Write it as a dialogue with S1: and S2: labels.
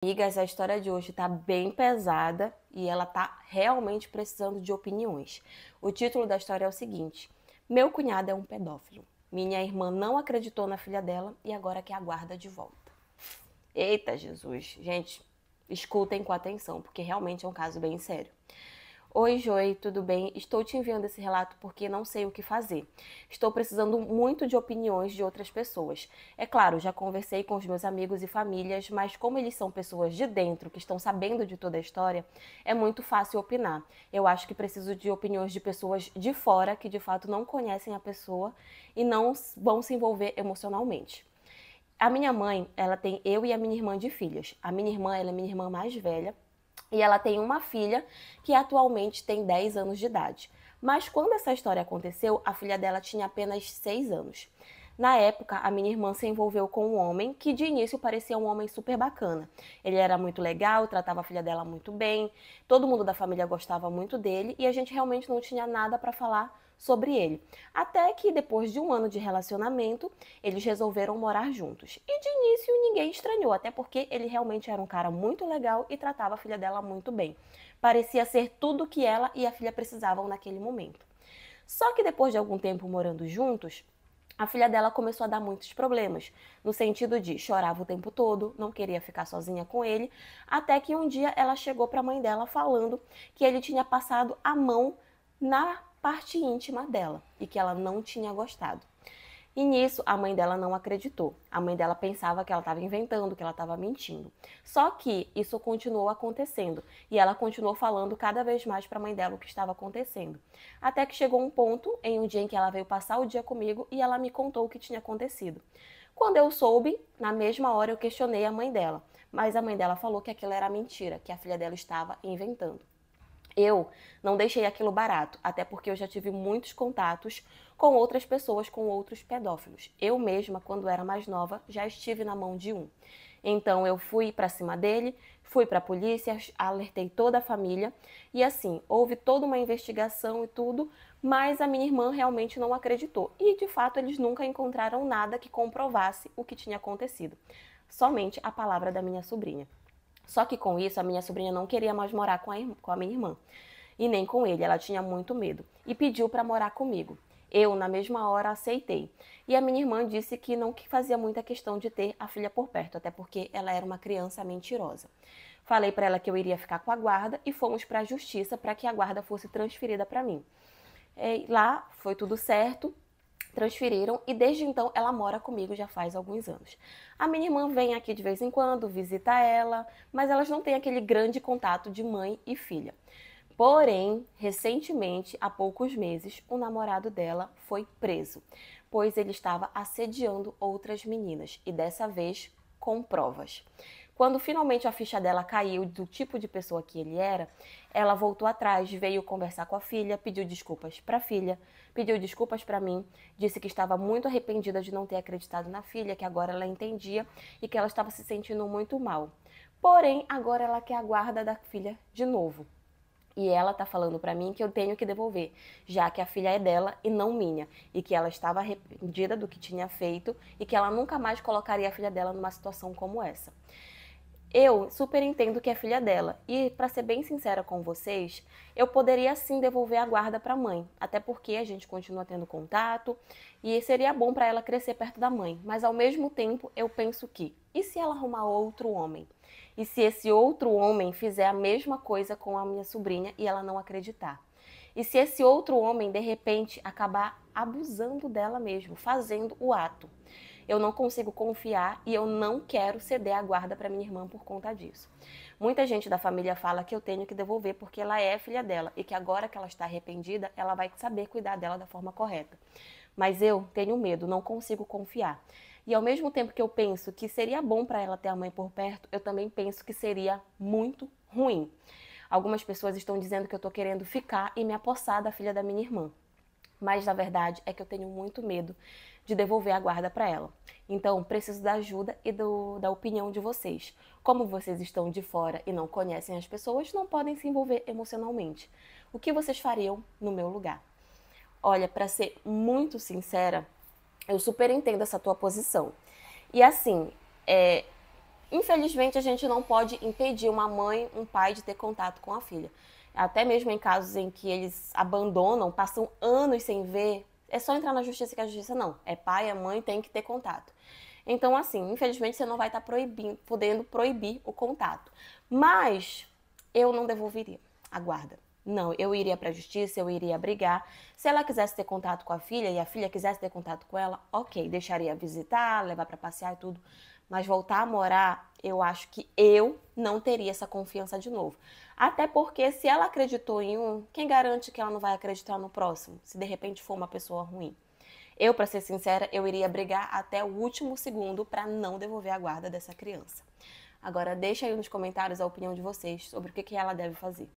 S1: Amigas, a história de hoje tá bem pesada e ela tá realmente precisando de opiniões. O título da história é o seguinte: Meu cunhado é um pedófilo. Minha irmã não acreditou na filha dela e agora quer a guarda de volta. Eita, Jesus. Gente, escutem com atenção, porque realmente é um caso bem sério. Oi, Joy, tudo bem? Estou te enviando esse relato porque não sei o que fazer. Estou precisando muito de opiniões de outras pessoas. É claro, já conversei com os meus amigos e famílias, mas como eles são pessoas de dentro, que estão sabendo de toda a história, é muito fácil opinar. Eu acho que preciso de opiniões de pessoas de fora, que de fato não conhecem a pessoa e não vão se envolver emocionalmente. A minha mãe, ela tem eu e a minha irmã de filhas. A minha irmã, ela é minha irmã mais velha e ela tem uma filha que atualmente tem 10 anos de idade. Mas quando essa história aconteceu, a filha dela tinha apenas 6 anos. Na época, a minha irmã se envolveu com um homem que de início parecia um homem super bacana. Ele era muito legal, tratava a filha dela muito bem, todo mundo da família gostava muito dele e a gente realmente não tinha nada para falar sobre ele. Até que depois de um ano de relacionamento, eles resolveram morar juntos. E de início ninguém estranhou, até porque ele realmente era um cara muito legal e tratava a filha dela muito bem. Parecia ser tudo que ela e a filha precisavam naquele momento. Só que depois de algum tempo morando juntos, a filha dela começou a dar muitos problemas, no sentido de chorava o tempo todo, não queria ficar sozinha com ele, até que um dia ela chegou para a mãe dela falando que ele tinha passado a mão na parte íntima dela e que ela não tinha gostado. E nisso a mãe dela não acreditou. A mãe dela pensava que ela estava inventando, que ela estava mentindo. Só que isso continuou acontecendo e ela continuou falando cada vez mais para a mãe dela o que estava acontecendo. Até que chegou um ponto em um dia em que ela veio passar o dia comigo e ela me contou o que tinha acontecido. Quando eu soube, na mesma hora eu questionei a mãe dela, mas a mãe dela falou que aquilo era mentira, que a filha dela estava inventando. Eu não deixei aquilo barato, até porque eu já tive muitos contatos com outras pessoas, com outros pedófilos. Eu mesma, quando era mais nova, já estive na mão de um. Então eu fui para cima dele, fui para a polícia, alertei toda a família e assim, houve toda uma investigação e tudo, mas a minha irmã realmente não acreditou. E de fato eles nunca encontraram nada que comprovasse o que tinha acontecido. Somente a palavra da minha sobrinha. Só que com isso, a minha sobrinha não queria mais morar com a minha irmã. E nem com ele, ela tinha muito medo. E pediu para morar comigo. Eu, na mesma hora, aceitei. E a minha irmã disse que não fazia muita questão de ter a filha por perto, até porque ela era uma criança mentirosa. Falei para ela que eu iria ficar com a guarda e fomos para a justiça para que a guarda fosse transferida para mim. E lá foi tudo certo, transferiram e desde então ela mora comigo já faz alguns anos. A minha irmã vem aqui de vez em quando, visita ela, mas elas não têm aquele grande contato de mãe e filha. Porém, recentemente, há poucos meses, o namorado dela foi preso, pois ele estava assediando outras meninas e dessa vez com provas. Quando finalmente a ficha dela caiu do tipo de pessoa que ele era, ela voltou atrás, veio conversar com a filha, pediu desculpas para a filha, pediu desculpas para mim, disse que estava muito arrependida de não ter acreditado na filha, que agora ela entendia e que ela estava se sentindo muito mal. Porém, agora ela quer a guarda da filha de novo. E ela tá falando para mim que eu tenho que devolver, já que a filha é dela e não minha, e que ela estava arrependida do que tinha feito e que ela nunca mais colocaria a filha dela numa situação como essa. Eu super entendo que é filha dela e, para ser bem sincera com vocês, eu poderia sim devolver a guarda para a mãe, até porque a gente continua tendo contato e seria bom para ela crescer perto da mãe. Mas ao mesmo tempo, eu penso que e se ela arrumar outro homem? E se esse outro homem fizer a mesma coisa com a minha sobrinha e ela não acreditar? E se esse outro homem de repente acabar abusando dela mesmo, fazendo o ato? Eu não consigo confiar e eu não quero ceder a guarda para minha irmã por conta disso. Muita gente da família fala que eu tenho que devolver porque ela é filha dela e que agora que ela está arrependida, ela vai saber cuidar dela da forma correta. Mas eu tenho medo, não consigo confiar. E ao mesmo tempo que eu penso que seria bom para ela ter a mãe por perto, eu também penso que seria muito ruim. Algumas pessoas estão dizendo que eu estou querendo ficar e me apossar da filha da minha irmã. Mas na verdade é que eu tenho muito medo de devolver a guarda para ela. Então, preciso da ajuda e da opinião de vocês. Como vocês estão de fora e não conhecem as pessoas, não podem se envolver emocionalmente. O que vocês fariam no meu lugar? Olha, para ser muito sincera, eu super entendo essa tua posição. E assim, Infelizmente, a gente não pode impedir uma mãe, um pai de ter contato com a filha. Até mesmo em casos em que eles abandonam, passam anos sem ver, é só entrar na justiça que a justiça não. É pai, é mãe, tem que ter contato. Então, assim, infelizmente você não vai estar podendo proibir o contato. Mas eu não devolveria a guarda. Não, eu iria para a justiça, eu iria brigar. Se ela quisesse ter contato com a filha e a filha quisesse ter contato com ela, ok, deixaria visitar, levar para passear e tudo. Mas voltar a morar, eu acho que eu não teria essa confiança de novo. Até porque se ela acreditou em um, quem garante que ela não vai acreditar no próximo? Se de repente for uma pessoa ruim. Eu, para ser sincera, eu iria brigar até o último segundo para não devolver a guarda dessa criança. Agora, deixa aí nos comentários a opinião de vocês sobre o que ela deve fazer.